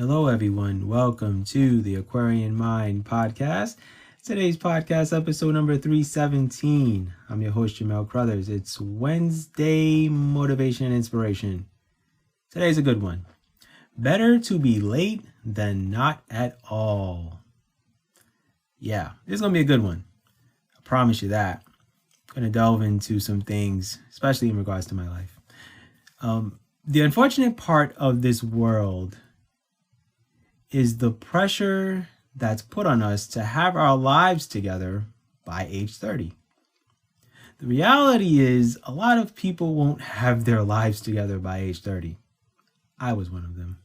Hello, everyone. Welcome to the Aquarian Mind podcast. Today's podcast, episode number 317. I'm your host, Jamel Crothers. It's Wednesday Motivation and Inspiration. Today's a good one. Better to be late than not at all. Yeah, this is going to be a good one. I promise you that. I'm going to delve into some things, especially in regards to my life. The unfortunate part of this world is the pressure that's put on us to have our lives together by age 30. The reality is a lot of people won't have their lives together by age 30. I was one of them.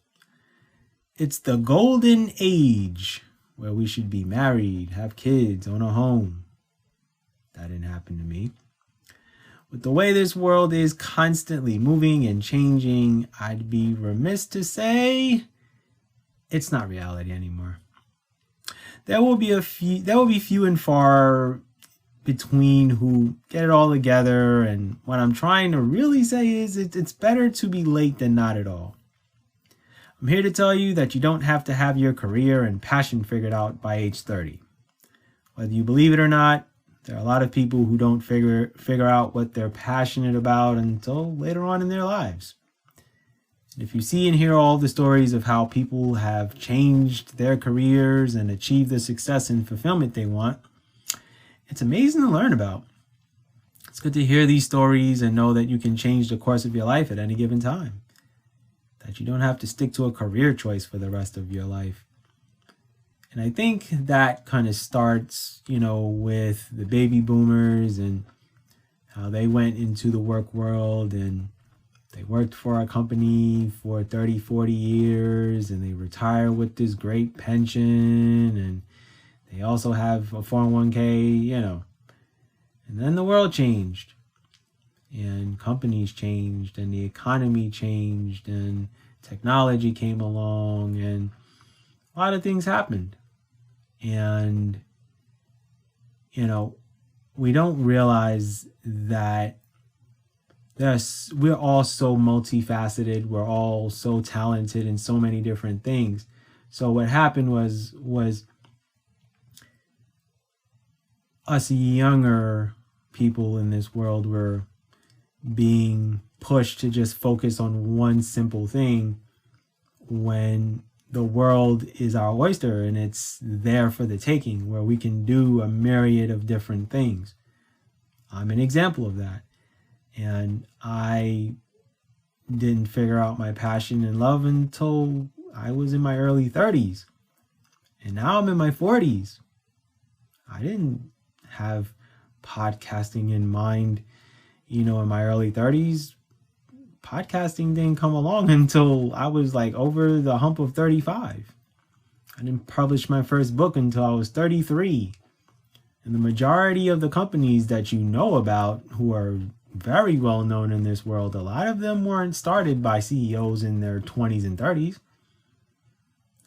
It's the golden age where we should be married, have kids, own a home. That didn't happen to me. With the way this world is constantly moving and changing, I'd be remiss to say it's not reality anymore. There will be few and far between who get it all together, and what I'm trying to really say is it's better to be late than not at all. I'm here to tell you that you don't have to have your career and passion figured out by age 30. Whether you believe it or not, there are a lot of people who don't figure out what they're passionate about until later on in their lives. If you see and hear all the stories of how people have changed their careers and achieved the success and fulfillment they want, it's amazing to learn about. It's good to hear these stories and know that you can change the course of your life at any given time. That you don't have to stick to a career choice for the rest of your life. And I think that kind of starts, with the baby boomers and how they went into the work world and they worked for a company for 30, 40 years and they retire with this great pension and they also have a 401k, And then the world changed and companies changed and the economy changed and technology came along and a lot of things happened. And, we don't realize that we're all so multifaceted. We're all so talented in so many different things. So what happened was us younger people in this world were being pushed to just focus on one simple thing when the world is our oyster and it's there for the taking, where we can do a myriad of different things. I'm an example of that. And I didn't figure out my passion and love until I was in my early 30s. And now I'm in my 40s. I didn't have podcasting in mind, in my early 30s. Podcasting didn't come along until I was over the hump of 35. I didn't publish my first book until I was 33. And the majority of the companies that you know about who are very well known in this world, a lot of them weren't started by CEOs in their 20s and 30s.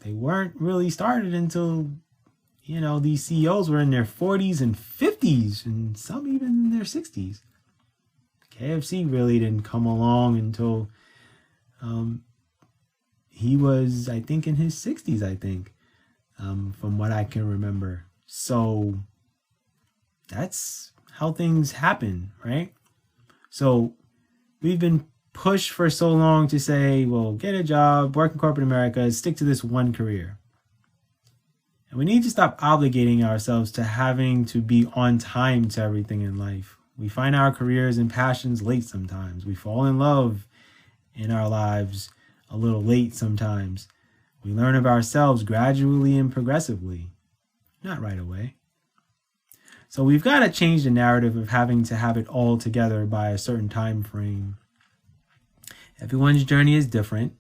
They weren't really started until, these CEOs were in their 40s and 50s and some even in their 60s. KFC really didn't come along until he was, I think, in his 60s, from what I can remember. So that's how things happen, right? So we've been pushed for so long to say, well, get a job, work in corporate America, stick to this one career. And we need to stop obligating ourselves to having to be on time to everything in life. We find our careers and passions late sometimes. We fall in love in our lives a little late sometimes. We learn of ourselves gradually and progressively, not right away. So we've got to change the narrative of having to have it all together by a certain time frame. Everyone's journey is different,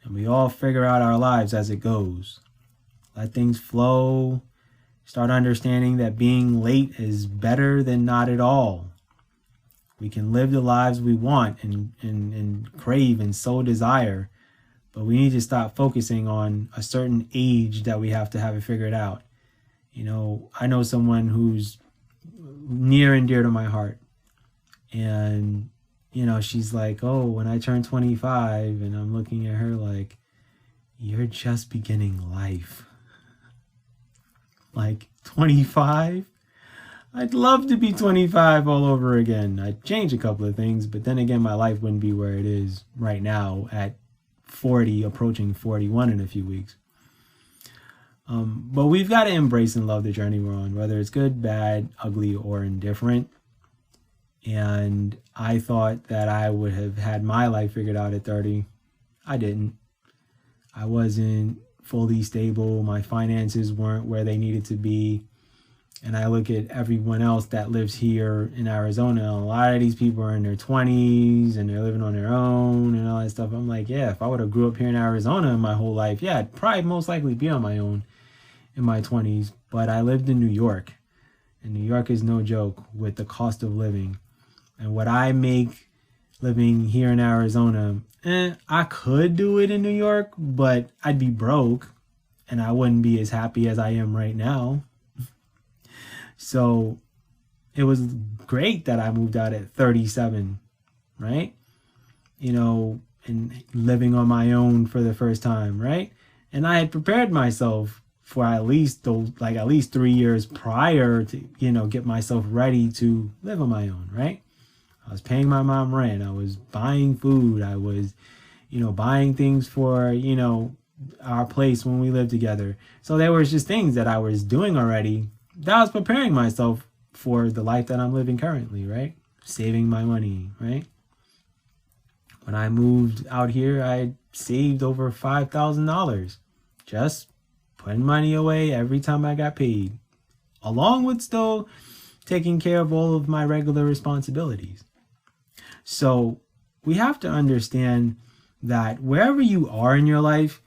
and we all figure out our lives as it goes. Let things flow. Start understanding that being late is better than not at all. We can live the lives we want and crave and so desire, but we need to stop focusing on a certain age that we have to have it figured out. I know someone who's near and dear to my heart. And, she's like, oh, when I turn 25, and I'm looking at her like, you're just beginning life. Like 25? I'd love to be 25 all over again. I'd change a couple of things, but then again, my life wouldn't be where it is right now at 40, approaching 41 in a few weeks. But we've got to embrace and love the journey we're on, whether it's good, bad, ugly, or indifferent. And I thought that I would have had my life figured out at 30. I didn't. I wasn't fully stable. My finances weren't where they needed to be. And I look at everyone else that lives here in Arizona. A lot of these people are in their 20s and they're living on their own and all that stuff. I'm like, yeah, if I would have grew up here in Arizona my whole life, yeah, I'd probably most likely be on my own in my 20s. But I lived in New York. And New York is no joke with the cost of living. And what I make living here in Arizona, I could do it in New York, but I'd be broke and I wouldn't be as happy as I am right now. So it was great that I moved out at 37, right? You know, and living on my own for the first time, right? And I had prepared myself for at least 3 years prior to, get myself ready to live on my own, right? I was paying my mom rent. I was buying food. I was, buying things for, our place when we lived together. So there was just things that I was doing already that I was preparing myself for the life that I'm living currently, right? Saving my money, right? When I moved out here, I saved over $5,000 just putting money away every time I got paid, along with still taking care of all of my regular responsibilities. So we have to understand that wherever you are in your life,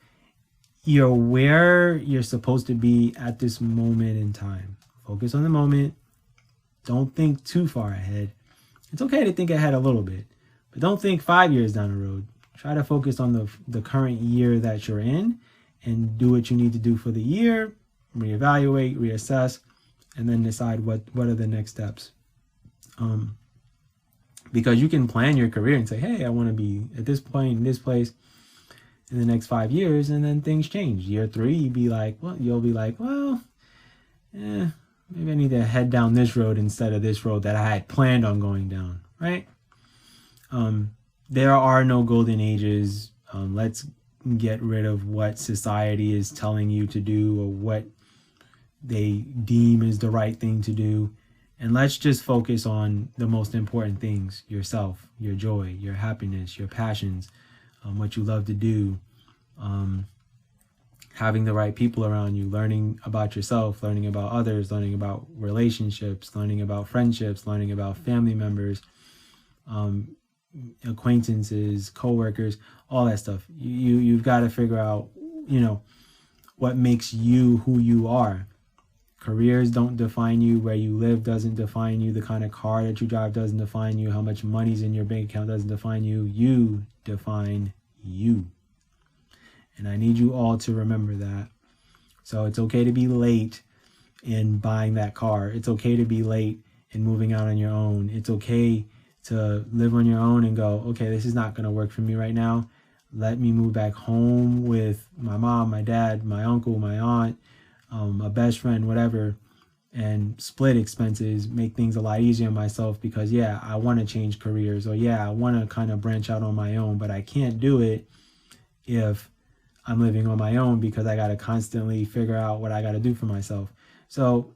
you're where you're supposed to be at this moment in time. Focus on the moment. Don't think too far ahead. It's okay to think ahead a little bit, but don't think 5 years down the road. Try to focus on the current year that you're in and do what you need to do for the year, reevaluate, reassess, and then decide what are the next steps. Because you can plan your career and say, hey, I want to be at this point in this place in the next 5 years, and then things change. Year 3, you'll be like, maybe I need to head down this road instead of this road that I had planned on going down, right? There are no golden ages. Let's get rid of what society is telling you to do or what they deem is the right thing to do. And let's just focus on the most important things: yourself, your joy, your happiness, your passions, what you love to do, having the right people around you, learning about yourself, learning about others, learning about relationships, learning about friendships, learning about family members, acquaintances, coworkers, all that stuff. You've got to figure out, what makes you who you are. Careers don't define you. Where you live doesn't define you. The kind of car that you drive doesn't define you. How much money's in your bank account doesn't define you. You define you. And I need you all to remember that. So it's okay to be late in buying that car. It's okay to be late in moving out on your own. It's okay to live on your own and go, okay, this is not going to work for me right now. Let me move back home with my mom, my dad, my uncle, my aunt, a best friend, whatever, and split expenses, make things a lot easier on myself because, yeah, I want to change careers, or yeah, I want to kind of branch out on my own, but I can't do it if I'm living on my own because I got to constantly figure out what I got to do for myself. So,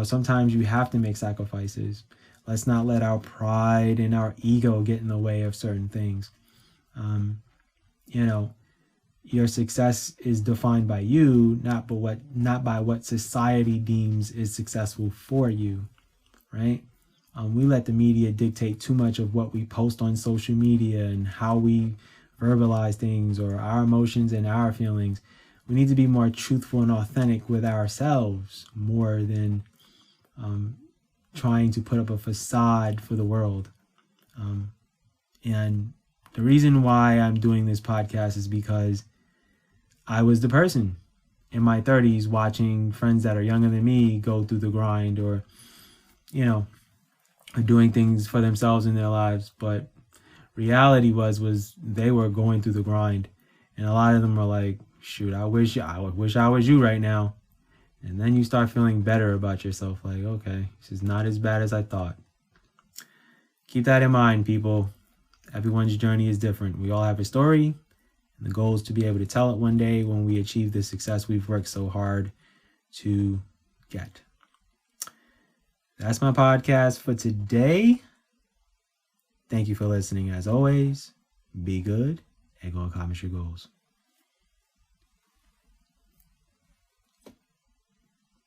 sometimes you have to make sacrifices. Let's not let our pride and our ego get in the way of certain things. Your success is defined by you, not by what society deems is successful for you, right? We let the media dictate too much of what we post on social media and how we verbalize things, or our emotions and our feelings. We need to be more truthful and authentic with ourselves more than trying to put up a facade for the world. And the reason why I'm doing this podcast is because I was the person in my 30s watching friends that are younger than me go through the grind, or, doing things for themselves in their lives. But reality was they were going through the grind, and a lot of them were like shoot, I wish I was you right now. And then you start feeling better about yourself. Like, okay, this is not as bad as I thought. Keep that in mind, people. Everyone's journey is different. We all have a story. And the goal is to be able to tell it one day when we achieve the success we've worked so hard to get. That's my podcast for today. Thank you for listening. As always, be good and go accomplish your goals.